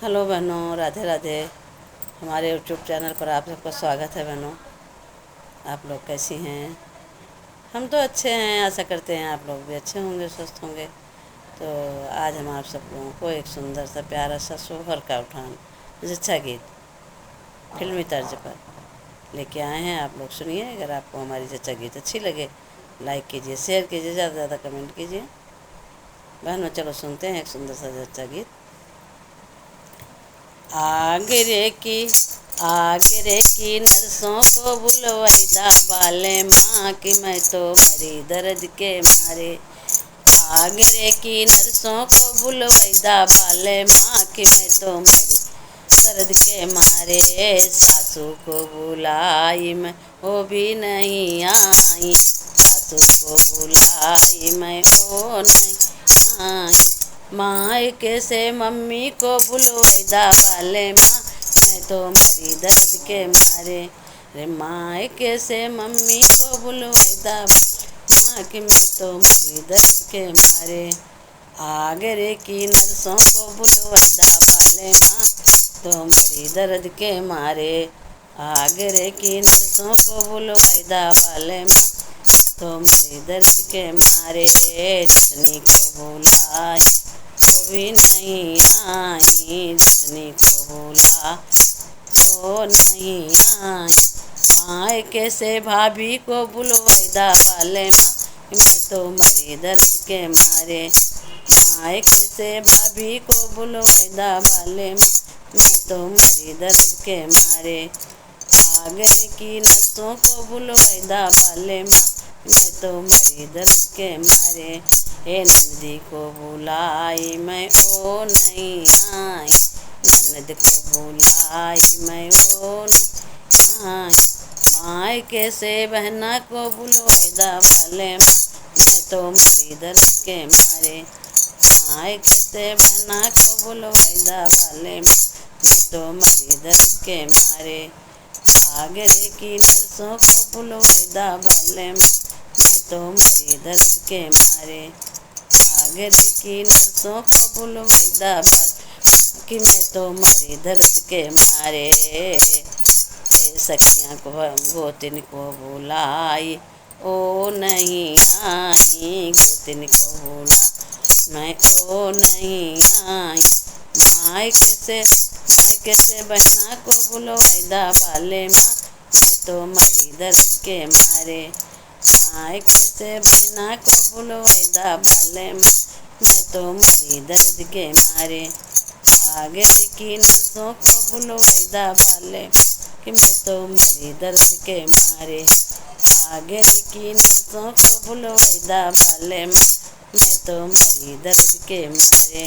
Hello बहनों, राधे राधे। हमारे YouTube channel पर आप सबका स्वागत है। बहनों, आप लोग कैसी हैं? हम तो अच्छे हैं, आशा करते हैं आप लोग भी अच्छे होंगे, स्वस्थ होंगे। तो आज हम आप सब लोगों को एक सुंदर सा प्यारा सा सोहर का उठान जच्चा गीत फिल्मी तर्ज पर लेके आए हैं। आप लोग सुनिए। अगर आपको हमारी जच्चा गीत अच्छी लगे, लाइक कीजिए, शेयर कीजिए, ज़्यादा से ज़्यादा कमेंट कीजिए। बहनों, चलो सुनते हैं एक सुंदर सा जच्चा गीत। आगरे की नर्सों को बुलवाईदा बाले माँ की, मैं तो मरी दर्द के मारे। आगरे की नर्सों को बुलवाईदा बाले माँ की, मैं तो मरी दर्द के मारे। सासू को बुलाई मैं, वो भी नहीं आई। सासू को बुलाई मैं, वो नहीं आई। मायके से मम्मी को बुलवाईदा बाले माँ, मैं तो मरी दर्द के मारे। रे मायके से मम्मी को बुलवाईदा माँ की, मैं तो मरी दर्द के मारे। आगरे की नर्सों को बुलवाईदा बाले माँ, तो मरी दर्द के मारे। आगरे की नर्सों को बुलवाईदा बाले माँ, तो मरी दर्द के मारे। जितनी को बुलाई वो भी नहीं आई, जितनी को बुला वो नहीं आई। मायके से भाभी को बुलवाईदा बाले माँ, मैं तो मरी दर्द के मारे। मायके से भाभी को बुलवाईदा बाले माँ, मैं तो मरी दर्द के मारे। आगरे की नर्सों को बुलवाईदा बाले माँ, मैं तो मरी दर्द के मारे। हे नंदी को बुलाई मैं, ओ नहीं आई। ननद को बुलाई मैं, ओ नहीं आई। मायके से बहना को बुलवाईदा बाले माँ, मैं तो मरी दर्द के मारे। मायके से बहना को बुलवाईदा बाले माँ, मैं तो मरी दर्द के मारे। आगरे की नर्सों को बुलवाईदा बाले माँ, मैं तो मरी दर्द के मारे। आगरे की नर्सों को बुलवाईदा बाले कि, मैं तो मरी दर्द के मारे। सखियाँ को गोतिन को बुलाई, ओ नहीं आई। गोतिन को बुला मैं, ओ नहीं आई। मायके से बहना को बुलवाईदा बाले माँ, मैं तो मरी दर्द के मारे। मायके से बहना को बुलवाईदा बाले माँ, मैं तो मरी दर्द के मारे। आगरे की नर्सों को बुलवाईदा बाले कि, मैं तो मरी दर्द के मारे। आगरे की नर्सों को बुलवाईदा बाले माँ, मैं तो मरी दर्द के मारे।